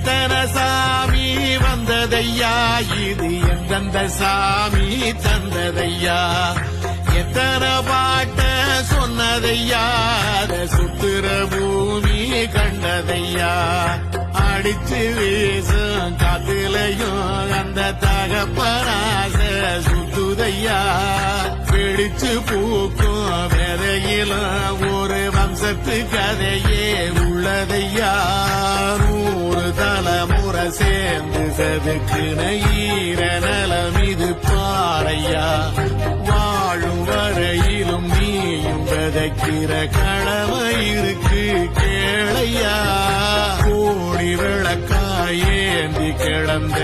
எத்தனை சாமி வந்ததையா, இது எந்தெந்த சாமி தந்ததையா, எத்தனை பாட்ட சொன்னதையா, சுத்துற பூமி கண்டதையா, அடிச்சு வீசும் காத்துலையும் அந்த தகப்பனாச சுத்துதையா, பிடிச்சு பூக்கும் விதையிலும் ஒரு வம்சத்து கதையே உள்ளதையா, 100 தலைமுறை சேர்ந்து செதுக்குன ஈர நலம் இது பாறையா, வாழும் வரையிலும் நீயும் விதைக்கிற கடமை இருக்கு கேளையா, கோடி விளக்காயேந்தி கிடந்த